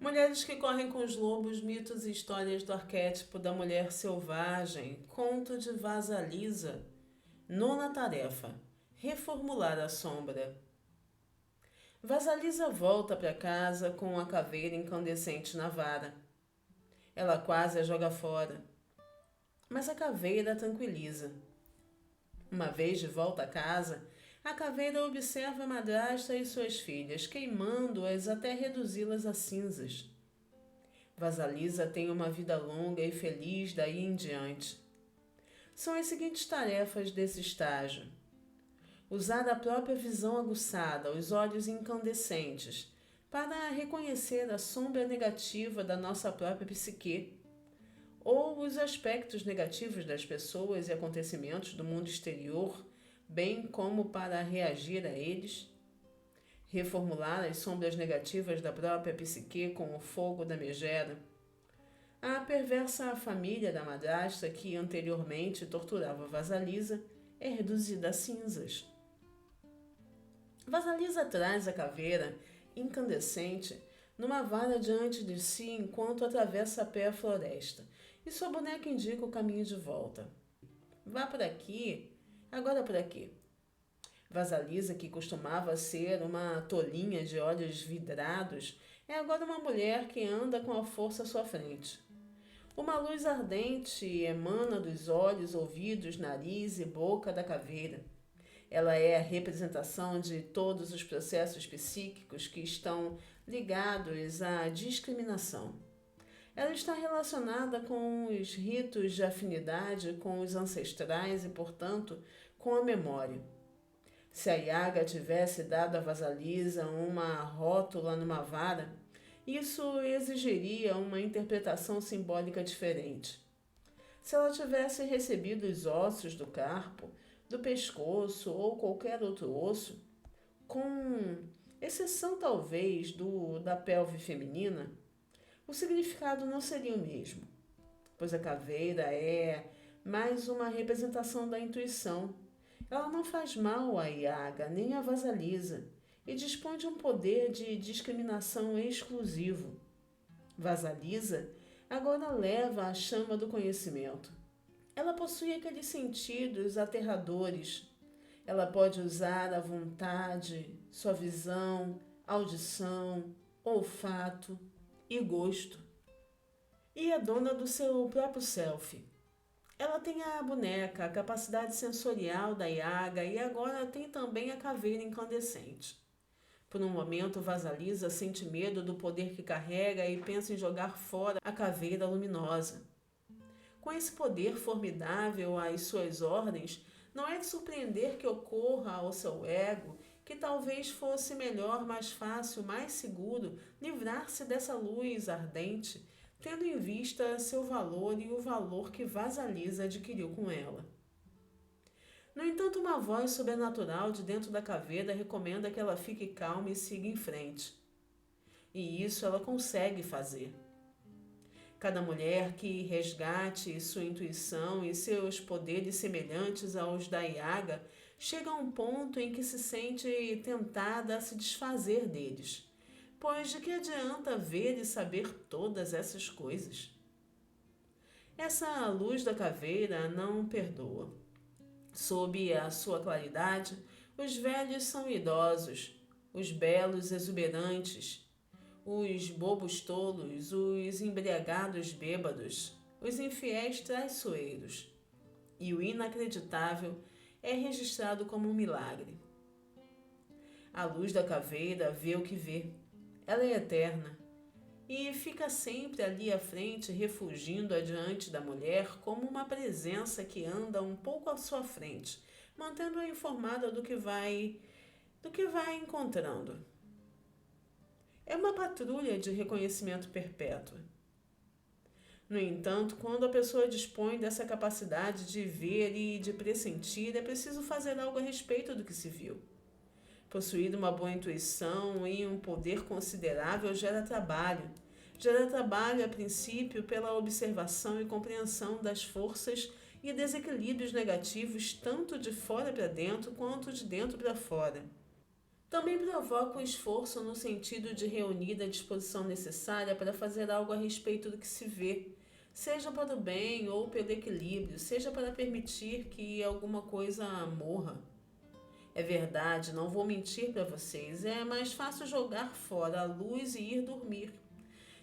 Mulheres que correm com os lobos, mitos e histórias do arquétipo da mulher selvagem. Conto de Vasalisa. Nona tarefa: reformular a sombra. Vasalisa volta para casa com a caveira incandescente na vara. Ela quase a joga fora, mas a caveira a tranquiliza. Uma vez de volta a casa, a caveira observa a madrasta e suas filhas, queimando-as até reduzi-las a cinzas. Vasalisa tem uma vida longa e feliz daí em diante. São as seguintes tarefas desse estágio: usar a própria visão aguçada, os olhos incandescentes, para reconhecer a sombra negativa da nossa própria psique, ou os aspectos negativos das pessoas e acontecimentos do mundo exterior, bem como para reagir a eles. Reformular as sombras negativas da própria psique com o fogo da megera. A perversa família da madrasta que anteriormente torturava Vasalisa é reduzida a cinzas. Vasalisa traz a caveira incandescente numa vara diante de si enquanto atravessa a pé a floresta, e sua boneca indica o caminho de volta. Vá por aqui, agora por aqui. Vasalisa, que costumava ser uma tolinha de olhos vidrados, é agora uma mulher que anda com a força à sua frente. Uma luz ardente emana dos olhos, ouvidos, nariz e boca da caveira. Ela é a representação de todos os processos psíquicos que estão ligados à discriminação. Ela está relacionada com os ritos de afinidade com os ancestrais e, portanto, com a memória. Se a Yaga tivesse dado a Vasalisa uma rótula numa vara, isso exigiria uma interpretação simbólica diferente. Se ela tivesse recebido os ossos do carpo, do pescoço ou qualquer outro osso, com exceção talvez da pelve feminina, o significado não seria o mesmo, pois a caveira é mais uma representação da intuição. Ela não faz mal a Yaga nem a Vasalisa e dispõe de um poder de discriminação exclusivo. Vasalisa agora leva a chama do conhecimento. Ela possui aqueles sentidos aterradores. Ela pode usar à vontade sua visão, audição, olfato e gosto. E é dona do seu próprio self. Ela tem a boneca, a capacidade sensorial da Yaga e agora tem também a caveira incandescente. Por um momento, Vasalisa sente medo do poder que carrega e pensa em jogar fora a caveira luminosa. Com esse poder formidável às suas ordens, não é de surpreender que ocorra ao seu ego que talvez fosse melhor, mais fácil, mais seguro livrar-se dessa luz ardente, tendo em vista seu valor e o valor que Vasalisa adquiriu com ela. No entanto, uma voz sobrenatural de dentro da caveira recomenda que ela fique calma e siga em frente. E isso ela consegue fazer. Cada mulher que resgate sua intuição e seus poderes semelhantes aos da Yaga chega a um ponto em que se sente tentada a se desfazer deles. Pois de que adianta ver e saber todas essas coisas? Essa luz da caveira não perdoa. Sob a sua claridade, os velhos são idosos, os belos exuberantes, os bobos tolos, os embriagados bêbados, os infiéis traiçoeiros. E o inacreditável é registrado como um milagre. A luz da caveira vê o que vê. Ela é eterna e fica sempre ali à frente, refugindo adiante da mulher como uma presença que anda um pouco à sua frente, mantendo-a informada do que vai encontrando. É uma patrulha de reconhecimento perpétuo. No entanto, quando a pessoa dispõe dessa capacidade de ver e de pressentir, é preciso fazer algo a respeito do que se viu. Possuir uma boa intuição e um poder considerável gera trabalho. Gera trabalho, a princípio, pela observação e compreensão das forças e desequilíbrios negativos tanto de fora para dentro quanto de dentro para fora. Também provoca um esforço no sentido de reunir a disposição necessária para fazer algo a respeito do que se vê, seja para o bem ou pelo equilíbrio, seja para permitir que alguma coisa morra. É verdade, não vou mentir para vocês, é mais fácil jogar fora a luz e ir dormir.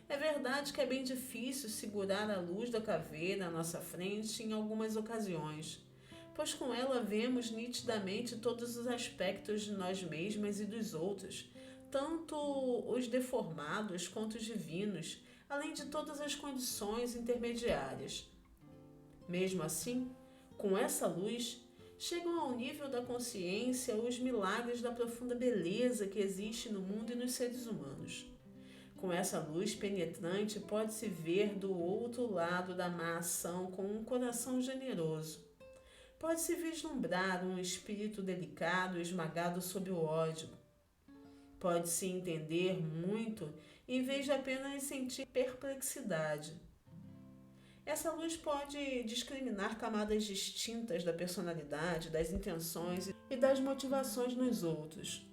É verdade que é bem difícil segurar a luz da caveira à nossa frente em algumas ocasiões, pois com ela vemos nitidamente todos os aspectos de nós mesmas e dos outros, tanto os deformados quanto os divinos, além de todas as condições intermediárias. Mesmo assim, com essa luz, chegam ao nível da consciência os milagres da profunda beleza que existe no mundo e nos seres humanos. Com essa luz penetrante, pode-se ver do outro lado da má ação com um coração generoso. Pode-se vislumbrar um espírito delicado esmagado sob o ódio. Pode-se entender muito em vez de apenas sentir perplexidade. Essa luz pode discriminar camadas distintas da personalidade, das intenções e das motivações nos outros.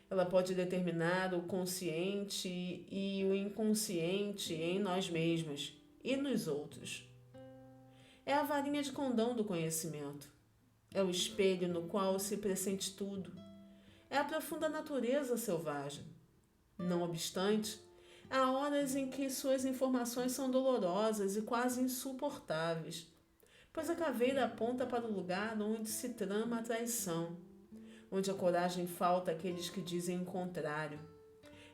Ela pode determinar o consciente e o inconsciente em nós mesmos e nos outros. É a varinha de condão do conhecimento. É o espelho no qual se pressente tudo. É a profunda natureza selvagem. Não obstante, há horas em que suas informações são dolorosas e quase insuportáveis, pois a caveira aponta para o lugar onde se trama a traição, onde a coragem falta àqueles que dizem o contrário.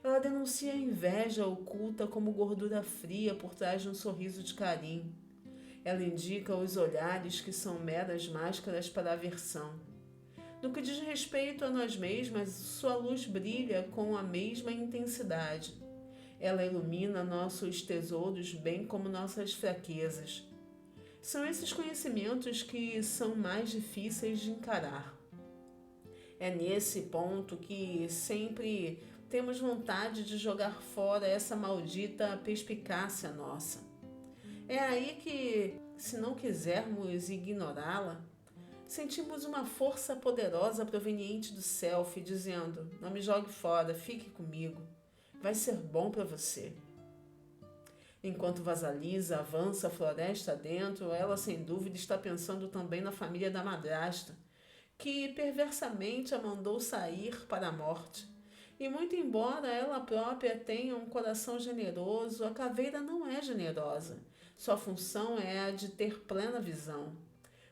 Ela denuncia a inveja oculta como gordura fria por trás de um sorriso de carinho. Ela indica os olhares que são meras máscaras para a aversão. No que diz respeito a nós mesmas, sua luz brilha com a mesma intensidade. Ela ilumina nossos tesouros bem como nossas fraquezas. São esses conhecimentos que são mais difíceis de encarar. É nesse ponto que sempre temos vontade de jogar fora essa maldita perspicácia nossa. É aí que, se não quisermos ignorá-la, sentimos uma força poderosa proveniente do self, dizendo: não me jogue fora, fique comigo, vai ser bom para você. Enquanto Vasalisa avança a floresta dentro, ela sem dúvida está pensando também na família da madrasta, que perversamente a mandou sair para a morte. E muito embora ela própria tenha um coração generoso, a caveira não é generosa. Sua função é a de ter plena visão.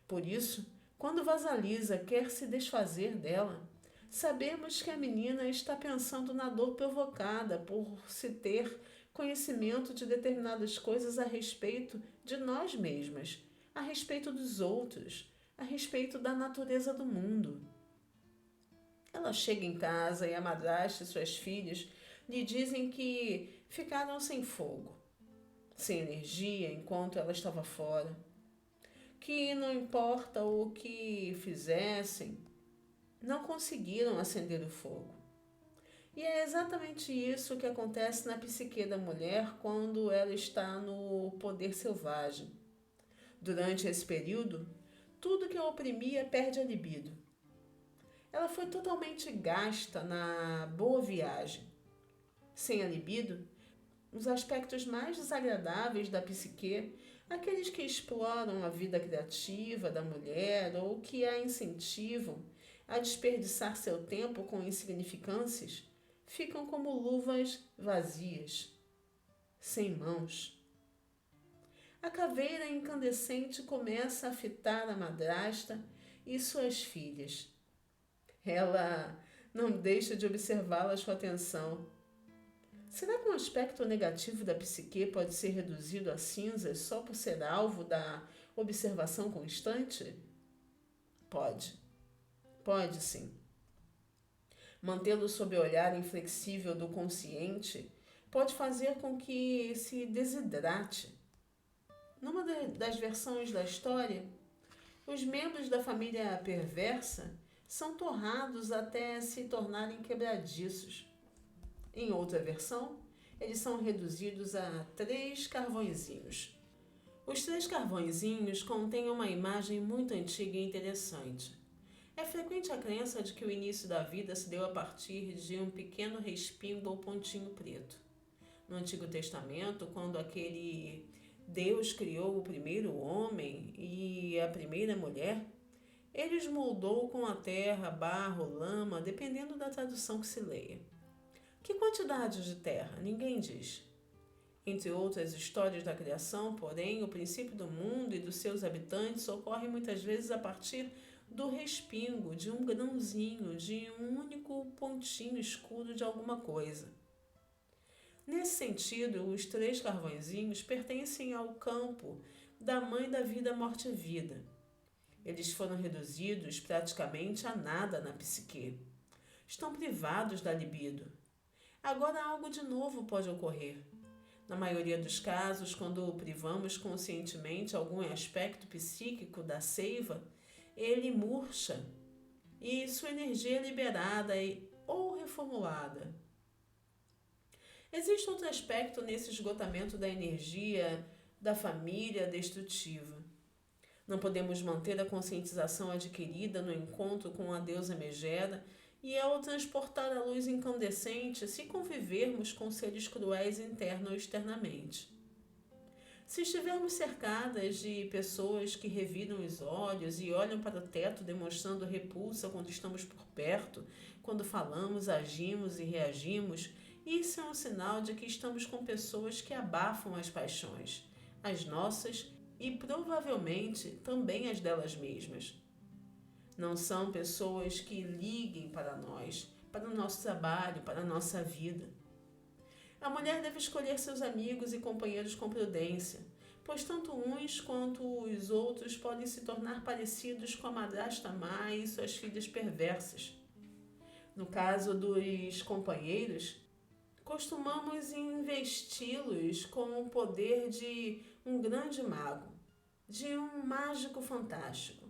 Por isso, quando Vasalisa quer se desfazer dela, sabemos que a menina está pensando na dor provocada por se ter conhecimento de determinadas coisas a respeito de nós mesmas, a respeito dos outros, a respeito da natureza do mundo. Ela chega em casa e a madrasta e suas filhas lhe dizem que ficaram sem fogo, sem energia enquanto ela estava fora, que não importa o que fizessem, não conseguiram acender o fogo. E é exatamente isso que acontece na psique da mulher quando ela está no poder selvagem. Durante esse período, tudo que a oprimia perde a libido. Ela foi totalmente gasta na boa viagem. Sem a libido, os aspectos mais desagradáveis da psique, aqueles que exploram a vida criativa da mulher ou que a incentivam a desperdiçar seu tempo com insignificâncias, ficam como luvas vazias, sem mãos. A caveira incandescente começa a fitar a madrasta e suas filhas. Ela não deixa de observá-las com atenção. Será que um aspecto negativo da psique pode ser reduzido a cinzas só por ser alvo da observação constante? Pode. Pode sim. Mantê-lo sob o olhar inflexível do consciente pode fazer com que se desidrate. Numa das versões da história, os membros da família perversa são torrados até se tornarem quebradiços. Em outra versão, eles são reduzidos a 3 carvõezinhos. Os 3 carvõezinhos contêm uma imagem muito antiga e interessante. É frequente a crença de que o início da vida se deu a partir de um pequeno respingo ou pontinho preto. No Antigo Testamento, quando aquele Deus criou o primeiro homem e a primeira mulher, ele os moldou com a terra, barro, lama, dependendo da tradução que se leia. Que quantidade de terra? Ninguém diz. Entre outras histórias da criação, porém, o princípio do mundo e dos seus habitantes ocorre muitas vezes a partir do respingo, de um grãozinho, de um único pontinho escuro de alguma coisa. Nesse sentido, os 3 carvõezinhos pertencem ao campo da mãe da vida, morte e vida. Eles foram reduzidos praticamente a nada na psique. Estão privados da libido. Agora algo de novo pode ocorrer. Na maioria dos casos, quando privamos conscientemente algum aspecto psíquico da seiva, ele murcha e sua energia é liberada ou reformulada. Existe outro aspecto nesse esgotamento da energia da família destrutiva. Não podemos manter a conscientização adquirida no encontro com a deusa Megera e ao transportar a luz incandescente se convivermos com seres cruéis interna ou externamente. Se estivermos cercadas de pessoas que reviram os olhos e olham para o teto demonstrando repulsa quando estamos por perto, quando falamos, agimos e reagimos, isso é um sinal de que estamos com pessoas que abafam as paixões, as nossas e provavelmente também as delas mesmas. Não são pessoas que liguem para nós, para o nosso trabalho, para a nossa vida. A mulher deve escolher seus amigos e companheiros com prudência, pois tanto uns quanto os outros podem se tornar parecidos com a madrasta má e suas filhas perversas. No caso dos companheiros, costumamos investi-los com o poder de um grande mago, de um mágico fantástico.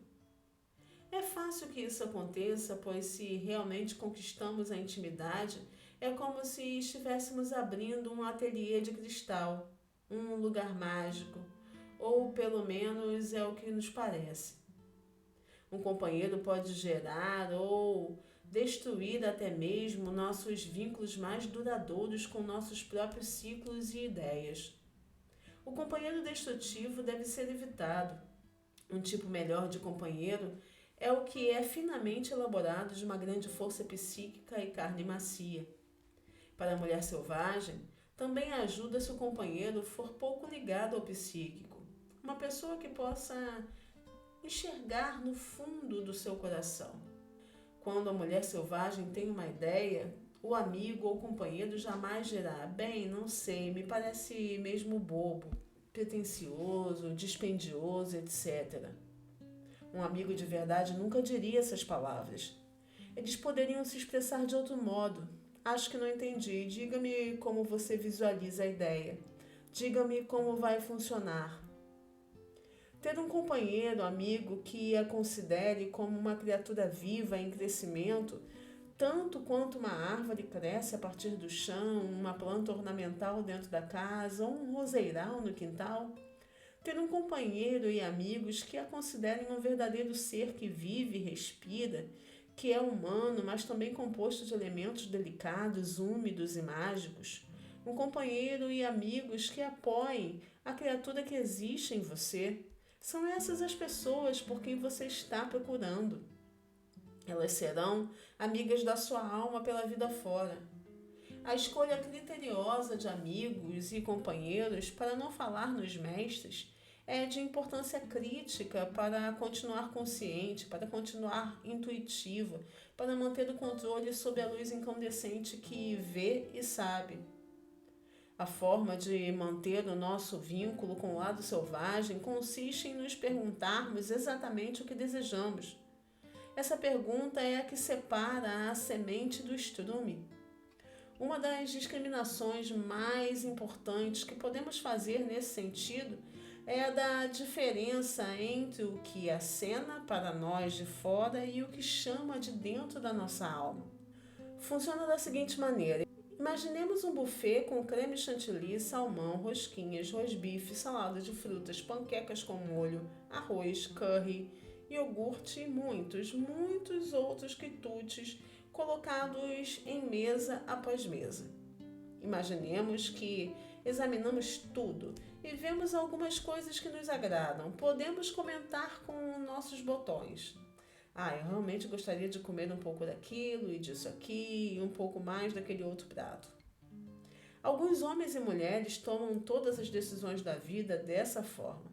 É fácil que isso aconteça, pois se realmente conquistamos a intimidade, é como se estivéssemos abrindo um ateliê de cristal, um lugar mágico, ou pelo menos é o que nos parece. Um companheiro pode gerar ou destruir até mesmo nossos vínculos mais duradouros com nossos próprios ciclos e ideias. O companheiro destrutivo deve ser evitado. Um tipo melhor de companheiro é o que é finamente elaborado de uma grande força psíquica e carne macia. Para a mulher selvagem, também ajuda se o companheiro for pouco ligado ao psíquico, uma pessoa que possa enxergar no fundo do seu coração. Quando a mulher selvagem tem uma ideia, o amigo ou companheiro jamais dirá: bem, não sei, me parece mesmo bobo, pretensioso, dispendioso, etc. Um amigo de verdade nunca diria essas palavras. Eles poderiam se expressar de outro modo. Acho que não entendi. Diga-me como você visualiza a ideia. Diga-me como vai funcionar. Ter um companheiro, amigo, que a considere como uma criatura viva em crescimento, tanto quanto uma árvore cresce a partir do chão, uma planta ornamental dentro da casa, ou um roseiral no quintal. Ter um companheiro e amigos que a considerem um verdadeiro ser que vive e respira, que é humano, mas também composto de elementos delicados, úmidos e mágicos. Um companheiro e amigos que apoiem a criatura que existe em você. São essas as pessoas por quem você está procurando. Elas serão amigas da sua alma pela vida fora. A escolha criteriosa de amigos e companheiros, para não falar nos mestres, é de importância crítica para continuar consciente, para continuar intuitiva, para manter o controle sobre a luz incandescente que vê e sabe. A forma de manter o nosso vínculo com o lado selvagem consiste em nos perguntarmos exatamente o que desejamos. Essa pergunta é a que separa a semente do estrume. Uma das discriminações mais importantes que podemos fazer nesse sentido é a da diferença entre o que acena para nós de fora e o que chama de dentro da nossa alma. Funciona da seguinte maneira. Imaginemos um buffet com creme chantilly, salmão, rosquinhas, rosbife, salada de frutas, panquecas com molho, arroz, curry iogurte e muitos outros quitutes colocados em mesa após mesa. Imaginemos que examinamos tudo e vemos algumas coisas que nos agradam. Podemos comentar com nossos botões. Eu realmente gostaria de comer um pouco daquilo e disso aqui e um pouco mais daquele outro prato. Alguns homens e mulheres tomam todas as decisões da vida dessa forma.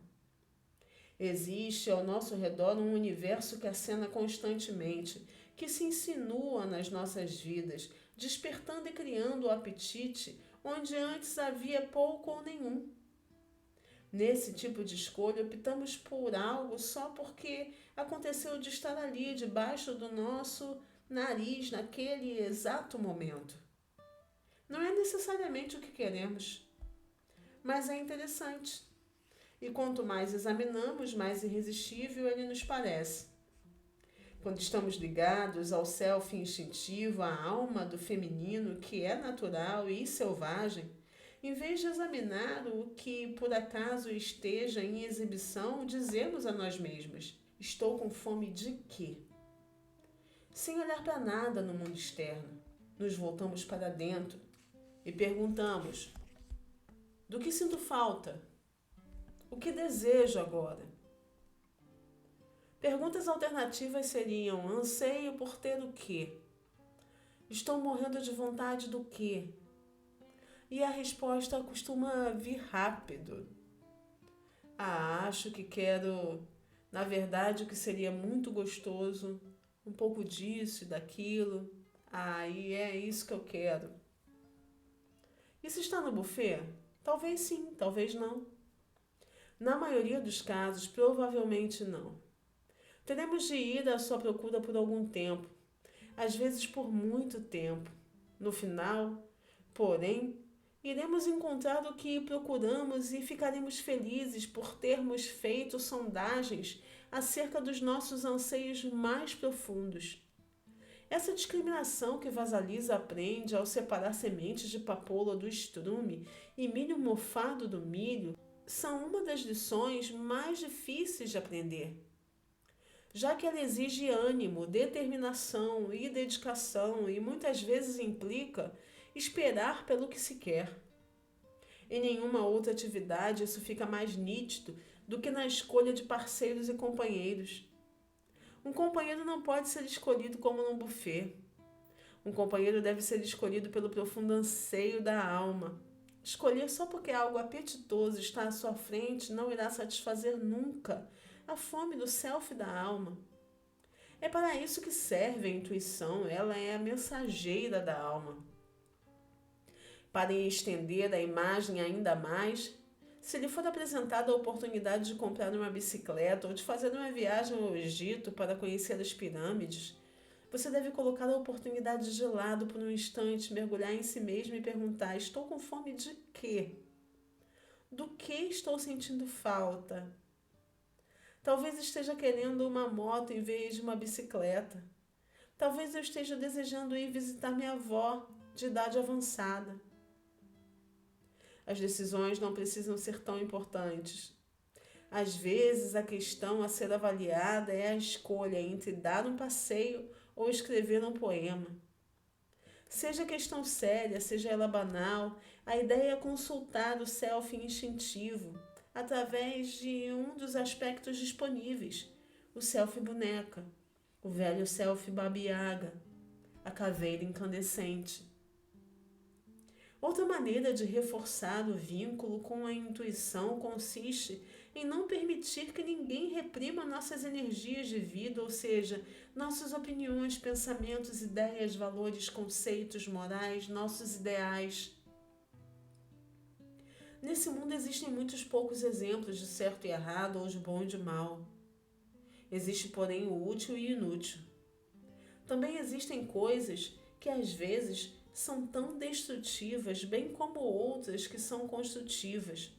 Existe ao nosso redor um universo que acena constantemente, que se insinua nas nossas vidas, despertando e criando o apetite onde antes havia pouco ou nenhum. Nesse tipo de escolha, optamos por algo só porque aconteceu de estar ali, debaixo do nosso nariz, naquele exato momento. Não é necessariamente o que queremos, mas é interessante. E quanto mais examinamos, mais irresistível ele nos parece. Quando estamos ligados ao self instintivo, à alma do feminino, que é natural e selvagem, em vez de examinar o que por acaso esteja em exibição, dizemos a nós mesmos: estou com fome de quê? Sem olhar para nada no mundo externo, nos voltamos para dentro e perguntamos: do que sinto falta? O que desejo agora? Perguntas alternativas seriam: anseio por ter o quê? Estou morrendo de vontade do quê? E a resposta costuma vir rápido. Acho que quero, na verdade, o que seria muito gostoso, um pouco disso e daquilo. E é isso que eu quero. Isso está no buffet? Talvez sim, talvez não. Na maioria dos casos, provavelmente não. Teremos de ir à sua procura por algum tempo, às vezes por muito tempo. No final, porém, iremos encontrar o que procuramos e ficaremos felizes por termos feito sondagens acerca dos nossos anseios mais profundos. Essa discriminação que Vasalisa aprende ao separar sementes de papoula do estrume e milho mofado do milho são uma das lições mais difíceis de aprender, já que ela exige ânimo, determinação e dedicação e muitas vezes implica esperar pelo que se quer. Em nenhuma outra atividade isso fica mais nítido do que na escolha de parceiros e companheiros. Um companheiro não pode ser escolhido como num buffet. Um companheiro deve ser escolhido pelo profundo anseio da alma. Escolher só porque algo apetitoso está à sua frente não irá satisfazer nunca a fome do self da alma. É para isso que serve a intuição, ela é a mensageira da alma. Para estender a imagem ainda mais, se lhe for apresentada a oportunidade de comprar uma bicicleta ou de fazer uma viagem ao Egito para conhecer as pirâmides, você deve colocar a oportunidade de lado por um instante, mergulhar em si mesmo e perguntar: estou com fome de quê? Do que estou sentindo falta? Talvez esteja querendo uma moto em vez de uma bicicleta. Talvez eu esteja desejando ir visitar minha avó de idade avançada. As decisões não precisam ser tão importantes. Às vezes, a questão a ser avaliada é a escolha entre dar um passeio ou escrever um poema. Seja questão séria, seja ela banal, a ideia é consultar o self instintivo através de um dos aspectos disponíveis, o self boneca, o velho self Baba Yaga, a caveira incandescente. Outra maneira de reforçar o vínculo com a intuição consiste em não permitir que ninguém reprima nossas energias de vida, ou seja, nossas opiniões, pensamentos, ideias, valores, conceitos, morais, nossos ideais. Nesse mundo existem muitos poucos exemplos de certo e errado ou de bom e de mal. Existe, porém, o útil e inútil. Também existem coisas que às vezes são tão destrutivas, bem como outras que são construtivas.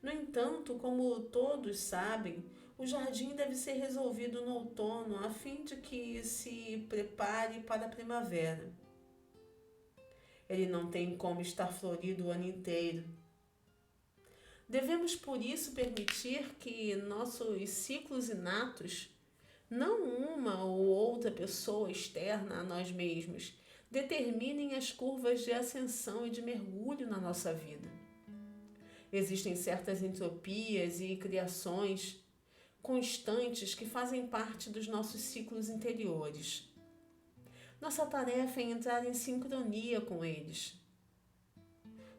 No entanto, como todos sabem, o jardim deve ser resolvido no outono a fim de que se prepare para a primavera. Ele não tem como estar florido o ano inteiro. Devemos, por isso, permitir que nossos ciclos inatos Não uma ou outra pessoa externa a nós mesmos determinem as curvas de ascensão e de mergulho na nossa vida. Existem certas entropias e criações constantes que fazem parte dos nossos ciclos interiores. Nossa tarefa é entrar em sincronia com eles,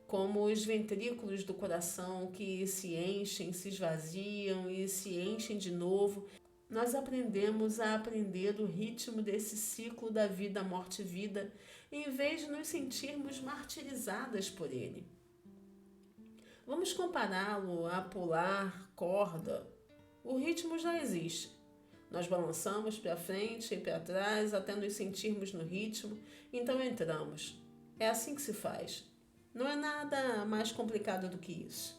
como os ventrículos do coração que se enchem, se esvaziam e se enchem de novo. Nós aprendemos a aprender o ritmo desse ciclo da vida, morte e vida, em vez de nos sentirmos martirizadas por ele. Vamos compará-lo a pular corda. O ritmo já existe. Nós balançamos para frente e para trás até nos sentirmos no ritmo, então entramos. É assim que se faz. Não é nada mais complicado do que isso.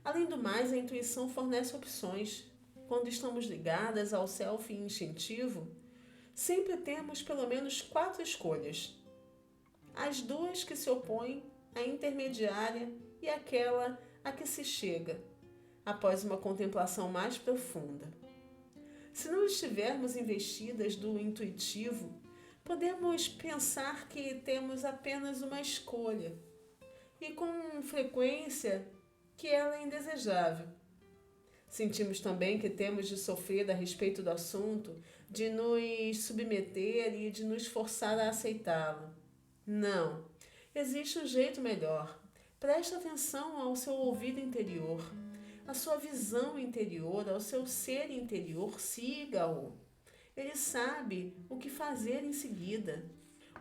Além do mais, a intuição fornece opções. Quando estamos ligadas ao self instintivo, sempre temos pelo menos 4 escolhas. As 2 que se opõem, a intermediária e aquela a que se chega, após uma contemplação mais profunda. Se não estivermos investidas do intuitivo, podemos pensar que temos apenas uma escolha e com frequência que ela é indesejável. Sentimos também que temos de sofrer a respeito do assunto, de nos submeter e de nos forçar a aceitá-lo. Não, existe um jeito melhor. Preste atenção ao seu ouvido interior, à sua visão interior, ao seu ser interior, siga-o. Ele sabe o que fazer em seguida.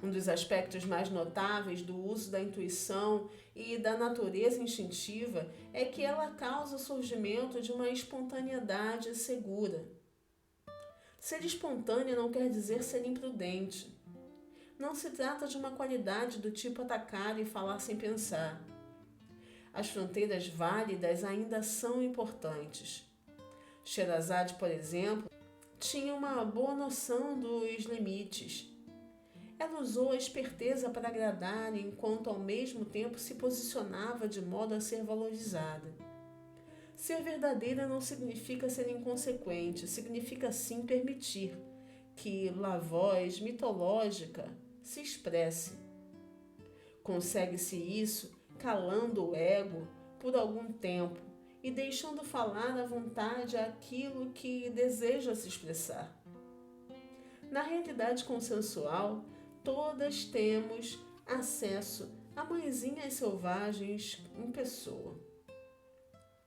Um dos aspectos mais notáveis do uso da intuição e da natureza instintiva é que ela causa o surgimento de uma espontaneidade segura. Ser espontânea não quer dizer ser imprudente. Não se trata de uma qualidade do tipo atacar e falar sem pensar. As fronteiras válidas ainda são importantes. Sherazade, por exemplo, tinha uma boa noção dos limites. Ela usou a esperteza para agradar enquanto ao mesmo tempo se posicionava de modo a ser valorizada. Ser verdadeira não significa ser inconsequente, significa sim permitir que a voz mitológica se expresse. Consegue-se isso calando o ego por algum tempo e deixando falar à vontade aquilo que deseja se expressar. Na realidade consensual, todas temos acesso a mãezinhas selvagens em pessoa.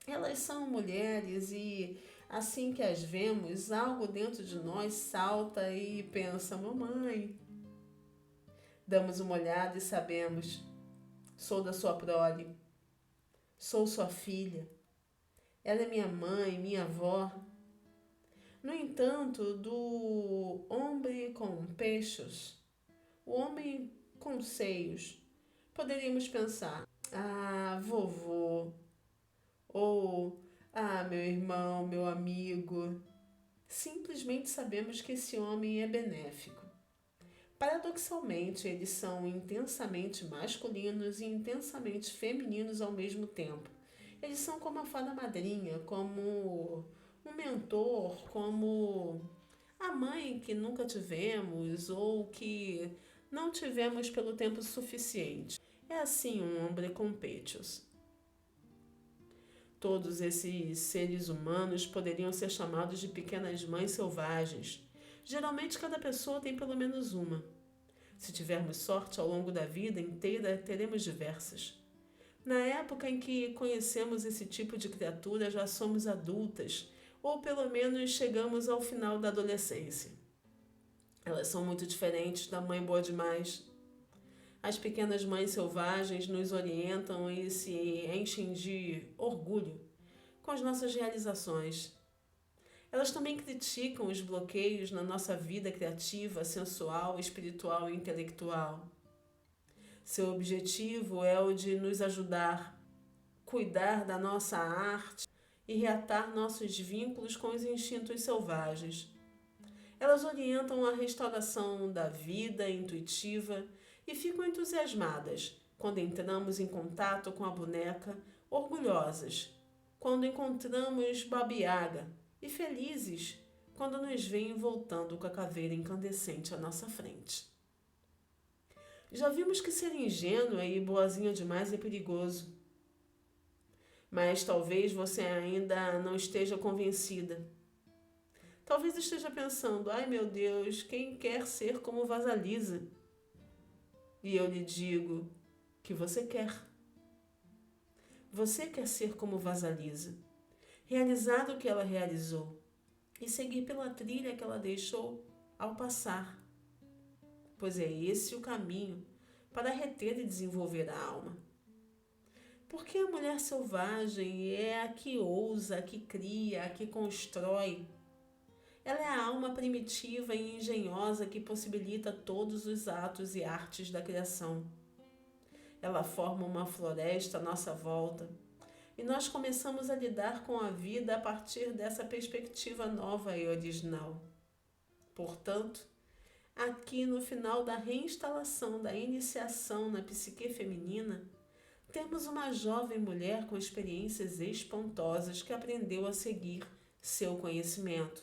Elas são mulheres e, assim que as vemos, algo dentro de nós salta e pensa: mamãe. Damos uma olhada e sabemos: sou da sua prole, sou sua filha, ela é minha mãe, minha avó. No entanto, do homem com peixes, o homem com seios, poderíamos pensar: ah, vovô, ou ah, meu irmão, meu amigo. Simplesmente sabemos que esse homem é benéfico. Paradoxalmente, eles são intensamente masculinos e intensamente femininos ao mesmo tempo. Eles são como a fada madrinha, como um mentor, como a mãe que nunca tivemos ou que não tivemos pelo tempo suficiente. É assim um homem com peitos. Todos esses seres humanos poderiam ser chamados de pequenas mães selvagens. Geralmente cada pessoa tem pelo menos uma. Se tivermos sorte ao longo da vida inteira, teremos diversas. Na época em que conhecemos esse tipo de criatura, já somos adultas, ou pelo menos chegamos ao final da adolescência. Elas são muito diferentes da mãe boa demais. As pequenas mães selvagens nos orientam e se enchem de orgulho com as nossas realizações. Elas também criticam os bloqueios na nossa vida criativa, sensual, espiritual e intelectual. Seu objetivo é o de nos ajudar, cuidar da nossa arte e reatar nossos vínculos com os instintos selvagens. Elas orientam a restauração da vida intuitiva e ficam entusiasmadas quando entramos em contato com a boneca, orgulhosas quando encontramos Baba Yaga e felizes quando nos veem voltando com a caveira incandescente à nossa frente. Já vimos que ser ingênua e boazinha demais é perigoso. Mas talvez você ainda não esteja convencida. Talvez esteja pensando, ai meu Deus, quem quer ser como Vasalisa? E eu lhe digo que você quer. Você quer ser como Vasalisa, realizar o que ela realizou e seguir pela trilha que ela deixou ao passar. Pois é esse o caminho para reter e desenvolver a alma. Porque a mulher selvagem é a que ousa, a que cria, a que constrói. Ela é a alma primitiva e engenhosa que possibilita todos os atos e artes da criação. Ela forma uma floresta à nossa volta e nós começamos a lidar com a vida a partir dessa perspectiva nova e original. Portanto, aqui no final da reinstalação da iniciação na psique feminina, temos uma jovem mulher com experiências espantosas que aprendeu a seguir seu conhecimento.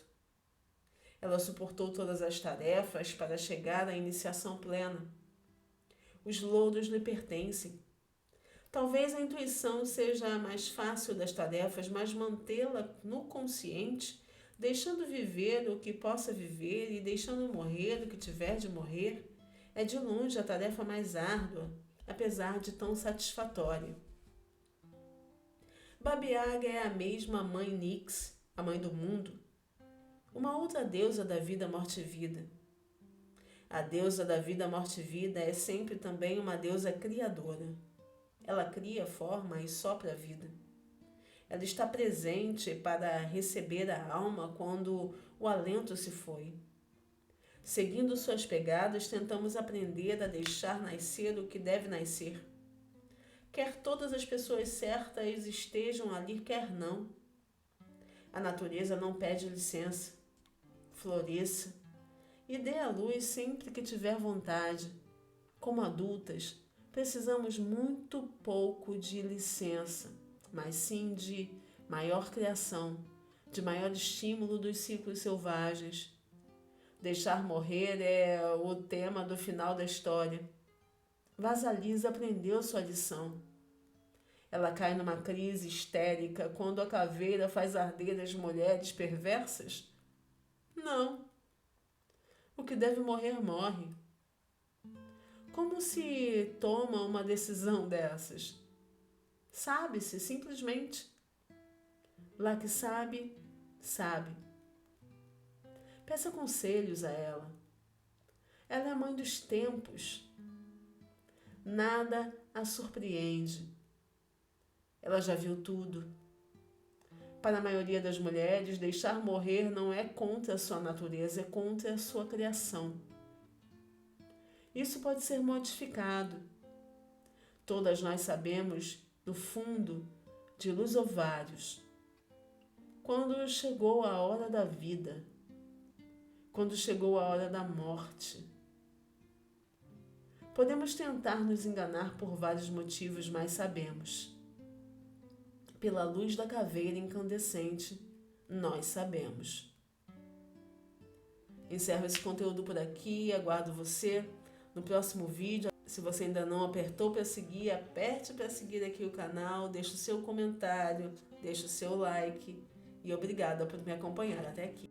Ela suportou todas as tarefas para chegar à iniciação plena. Os louros lhe pertencem. Talvez a intuição seja a mais fácil das tarefas, mas mantê-la no consciente, deixando viver o que possa viver e deixando morrer o que tiver de morrer, é de longe a tarefa mais árdua, apesar de tão satisfatória. Baba Yaga é a mesma mãe Nix, a mãe do mundo, uma outra deusa da vida, morte e vida. A deusa da vida, morte e vida é sempre também uma deusa criadora. Ela cria, forma e sopra a vida. Ela está presente para receber a alma quando o alento se foi. Seguindo suas pegadas, tentamos aprender a deixar nascer o que deve nascer. Quer todas as pessoas certas estejam ali, quer não. A natureza não pede licença. Floresça e dê à luz sempre que tiver vontade. Como adultas, precisamos muito pouco de licença, mas sim de maior criação, de maior estímulo dos ciclos selvagens. Deixar morrer é o tema do final da história. Vasalisa aprendeu sua lição. Ela cai numa crise histérica quando a caveira faz arder as mulheres perversas? Não. O que deve morrer, morre. Como se toma uma decisão dessas? Sabe-se, simplesmente. Lá que sabe, sabe. Peça conselhos a ela. Ela é a mãe dos tempos. Nada a surpreende. Ela já viu tudo. Para a maioria das mulheres, deixar morrer não é contra a sua natureza, é contra a sua criação. Isso pode ser modificado. Todas nós sabemos, no fundo, de luz ovários, quando chegou a hora da vida, quando chegou a hora da morte. Podemos tentar nos enganar por vários motivos, mas sabemos. Pela luz da caveira incandescente, nós sabemos. Encerro esse conteúdo por aqui e aguardo você no próximo vídeo. Se você ainda não apertou para seguir, aperte para seguir aqui o canal, deixe o seu comentário, deixe o seu like e obrigada por me acompanhar até aqui.